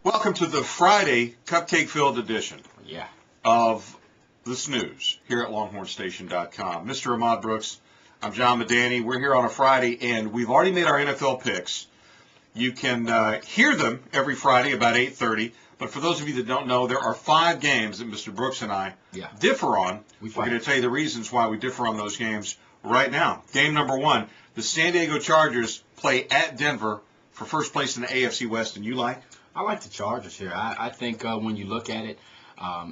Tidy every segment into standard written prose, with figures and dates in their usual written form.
Welcome to the Friday cupcake-filled edition Yeah. of the SNews here at LonghornStation.com. Mr. Ahmad Brooks, I'm John Medani. We're here on a Friday, and we've already made our NFL picks. You can hear them every Friday about 8:30. But for those of you that don't know, there are 5 games that Mr. Brooks and I differ on. We're going to tell you the reasons why we differ on those games right now. Game number 1, the San Diego Chargers play at Denver for first place in the AFC West, and you like? I like the Chargers here. I think when you look at it,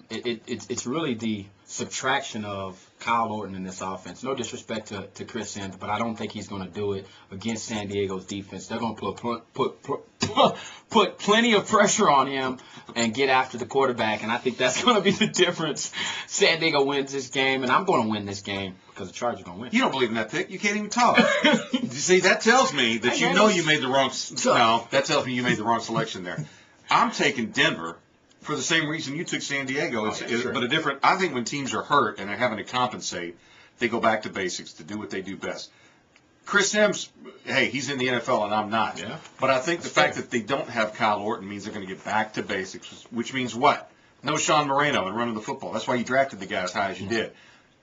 it's really the subtraction of Kyle Orton in this offense. No disrespect to Chris Sims, but I don't think he's going to do it against San Diego's defense. They're going to put plenty of pressure on him and get after the quarterback, and I think that's going to be the difference. San Diego wins this game, and I'm going to win this game because the Chargers are going to win. You don't believe in that pick? You can't even talk. You see, that tells me that you know you made the wrong. No, that tells me you made the wrong selection there. I'm taking Denver for the same reason you took San Diego. But a different. I think when teams are hurt and they're having to compensate, they go back to basics to do what they do best. Chris Sims, hey, he's in the NFL and I'm not. Yeah. But I think the fact that they don't have Kyle Orton means they're going to get back to basics, which means what? No Sean Moreno and running the football. That's why you drafted the guy as high as you did.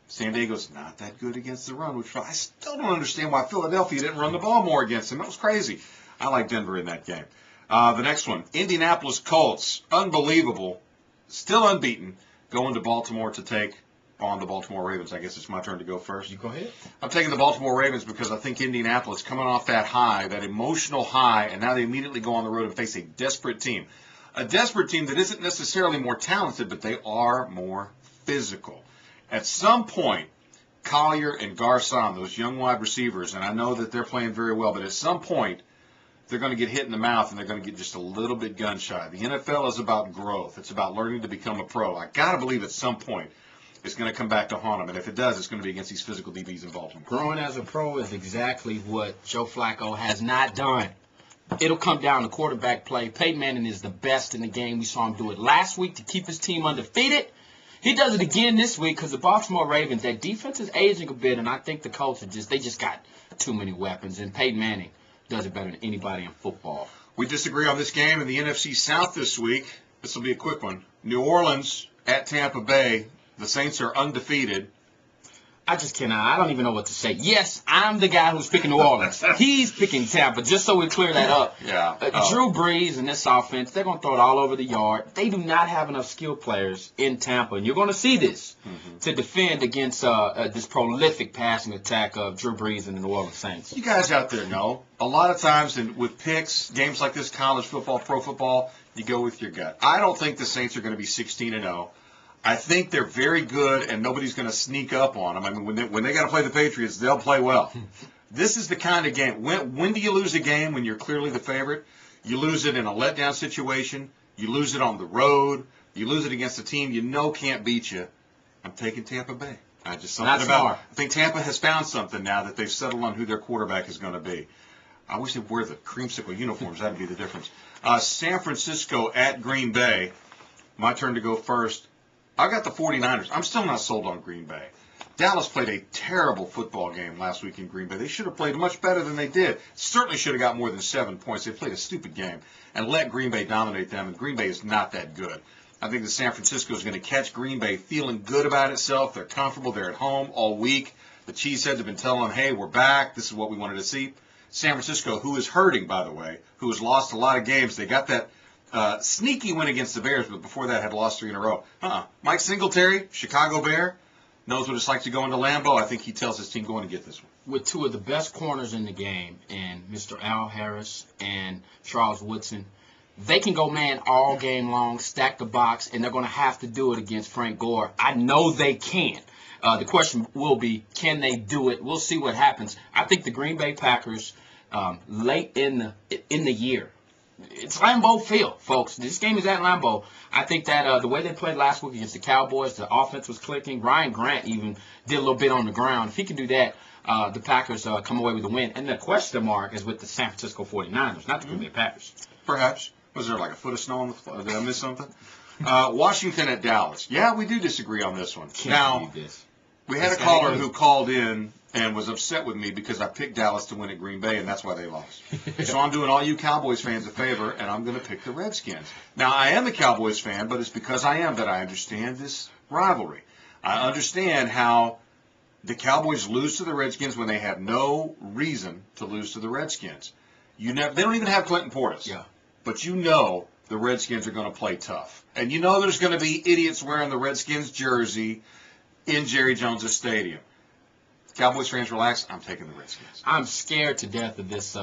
San Diego's not that good against the run, which I still don't understand why Philadelphia didn't run the ball more against him. That was crazy. I like Denver in that game. The next one, Indianapolis Colts, unbelievable, still unbeaten, going to Baltimore to take on the Baltimore Ravens. I guess it's my turn to go first. You go ahead. I'm taking the Baltimore Ravens because I think Indianapolis coming off that high, that emotional high, and now they immediately go on the road and face a desperate team. A desperate team that isn't necessarily more talented, but they are more physical. At some point, Collier and Garcon, those young wide receivers, and I know that they're playing very well, but at some point, they're going to get hit in the mouth and they're going to get just a little bit gun shy. The NFL is about growth. It's about learning to become a pro. I got to believe at some point it's going to come back to haunt them. And if it does, it's going to be against these physical DBs in Baltimore. Growing as a pro is exactly what Joe Flacco has not done. It'll come down to quarterback play. Peyton Manning is the best in the game. We saw him do it last week to keep his team undefeated. He does it again this week because the Baltimore Ravens, that defense is aging a bit, and I think the Colts they just got too many weapons. And Peyton Manning does it better than anybody in football. We disagree on this game in the NFC South this week. This will be a quick one. New Orleans at Tampa Bay. The Saints are undefeated. I just cannot. I don't even know what to say. Yes, I'm the guy who's picking New Orleans. He's picking Tampa, just so we clear that up. Yeah. Drew Brees and this offense, they're going to throw it all over the yard. They do not have enough skill players in Tampa, and you're going to see this to defend against this prolific passing attack of Drew Brees and the New Orleans Saints. You guys out there know, a lot of times with picks, games like this, college football, pro football, you go with your gut. I don't think the Saints are going to be 16-0. I think they're very good, and nobody's going to sneak up on them. I mean, when they got to play the Patriots, they'll play well. This is the kind of game. When do you lose a game when you're clearly the favorite? You lose it in a letdown situation. You lose it on the road. You lose it against a team you know can't beat you. I'm taking Tampa Bay. I think Tampa has found something now that they've settled on who their quarterback is going to be. I wish they'd wear the creamsicle uniforms. That would be the difference. San Francisco at Green Bay. My turn to go first. I got the 49ers. I'm still not sold on Green Bay. Dallas played a terrible football game last week in Green Bay. They should have played much better than they did. Certainly should have got more than 7 points. They played a stupid game and let Green Bay dominate them, and Green Bay is not that good. I think that San Francisco is going to catch Green Bay feeling good about itself. They're comfortable. They're at home all week. The Cheeseheads have been telling them, hey, we're back. This is what we wanted to see. San Francisco, who is hurting, by the way, who has lost a lot of games. They got that sneaky win against the Bears, but before that had lost 3 in a row. Mike Singletary, Chicago Bear, knows what it's like to go into Lambeau. I think he tells his team, go in and get this one. With 2 of the best corners in the game, and Mr. Al Harris and Charles Woodson, they can go man all game long, stack the box, and they're going to have to do it against Frank Gore. I know they can. The question will be, can they do it? We'll see what happens. I think the Green Bay Packers, late in the year, it's Lambeau Field, folks. This game is at Lambeau. I think that the way they played last week against the Cowboys, the offense was clicking. Ryan Grant even did a little bit on the ground. If he can do that, the Packers come away with a win. And the question mark is with the San Francisco 49ers, not the Green Bay Packers. Perhaps. Was there like a foot of snow on the floor? Did I miss something? Washington at Dallas. Yeah, we do disagree on this one. Can't believe this. We had a caller who called in and was upset with me because I picked Dallas to win at Green Bay, and that's why they lost. So I'm doing all you Cowboys fans a favor, and I'm going to pick the Redskins. Now, I am a Cowboys fan, but it's because I am that I understand this rivalry. I understand how the Cowboys lose to the Redskins when they have no reason to lose to the Redskins. They don't even have Clinton Portis. Yeah. But you know the Redskins are going to play tough. And you know there's going to be idiots wearing the Redskins jersey in Jerry Jones' stadium. Cowboys fans, relax. I'm taking the Redskins. I'm scared to death of this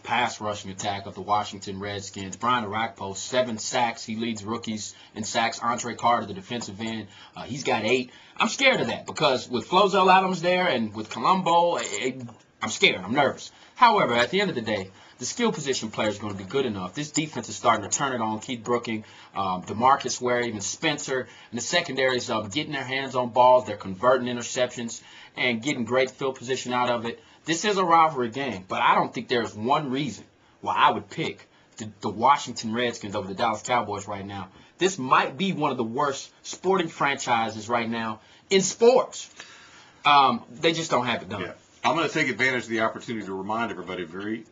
pass rushing attack of the Washington Redskins. Brian Orakpo, 7 sacks. He leads rookies in sacks. Andre Carter, the defensive end, he's got 8. I'm scared of that because with Flozell Adams there and with Colombo, I'm scared. I'm nervous. However, at the end of the day, the skill position players are going to be good enough. This defense is starting to turn it on. Keith Brooking, DeMarcus Ware, even Spencer. And the secondary is getting their hands on balls. They're converting interceptions and getting great field position out of it. This is a rivalry game, but I don't think there's one reason why I would pick the Washington Redskins over the Dallas Cowboys right now. This might be one of the worst sporting franchises right now in sports. They just don't have it done. Yeah. I'm going to take advantage of the opportunity to remind everybody very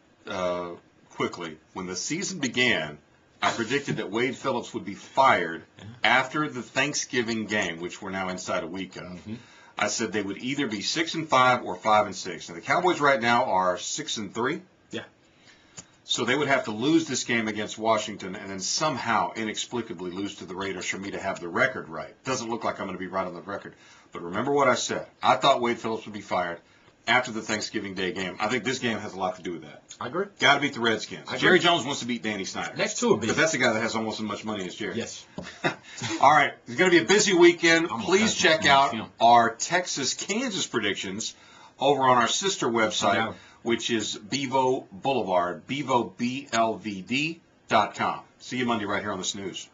quickly. When the season began, I predicted that Wade Phillips would be fired after the Thanksgiving game, which we're now inside a week of. Mm-hmm. I said they would either be 6-5 or 5-6. And the Cowboys right now are 6-3. Yeah. So they would have to lose this game against Washington and then somehow inexplicably lose to the Raiders for me to have the record right. Doesn't look like I'm going to be right on the record. But remember what I said. I thought Wade Phillips would be fired after the Thanksgiving Day game. I think this game has a lot to do with that. I agree. Got to beat the Redskins. Jerry Jones wants to beat Danny Snyder. Next two are big. Because that's the guy that has almost as much money as Jerry. Yes. All right. It's going to be a busy weekend. Please check out our Texas-Kansas predictions over on our sister website, which is Bevo Boulevard, BevoBLVD.com. See you Monday right here on the SNews.